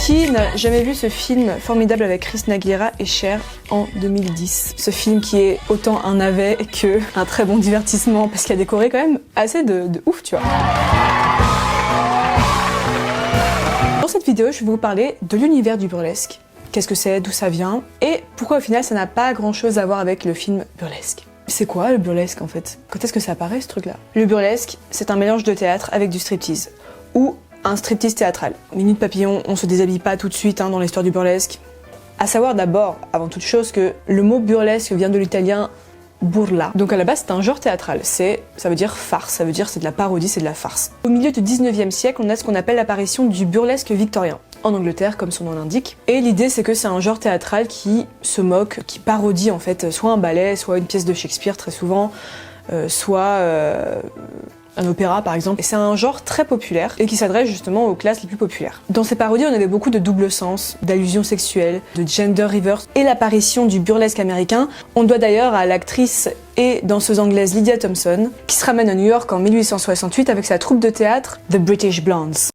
Qui n'a jamais vu ce film formidable avec Christina Aguilera et Cher en 2010? Ce film qui est autant un navet que un très bon divertissement parce qu'il a décoré quand même assez de ouf, tu vois. Dans cette vidéo, je vais vous parler de l'univers du burlesque. Qu'est-ce que c'est, d'où ça vient, et pourquoi au final ça n'a pas grand chose à voir avec le film burlesque. C'est quoi le burlesque en fait? Quand est-ce que ça apparaît ce truc-là? Le burlesque, c'est un mélange de théâtre avec du striptease, ou un striptease théâtral. Minute papillon, on se déshabille pas tout de suite dans l'histoire du burlesque. À savoir d'abord, avant toute chose, que le mot burlesque vient de l'italien burla. Donc à la base c'est un genre théâtral, ça veut dire farce, ça veut dire c'est de la parodie, c'est de la farce. Au milieu du 19e siècle, on a ce qu'on appelle l'apparition du burlesque victorien, en Angleterre comme son nom l'indique. Et l'idée c'est que c'est un genre théâtral qui se moque, qui parodie en fait soit un ballet, soit une pièce de Shakespeare très souvent, soit un opéra par exemple. Et c'est un genre très populaire et qui s'adresse justement aux classes les plus populaires. Dans ces parodies, on avait beaucoup de double sens, d'allusions sexuelles, de gender reverse et l'apparition du burlesque américain. On doit d'ailleurs à l'actrice et danseuse anglaise Lydia Thompson qui se ramène à New York en 1868 avec sa troupe de théâtre The British Blondes.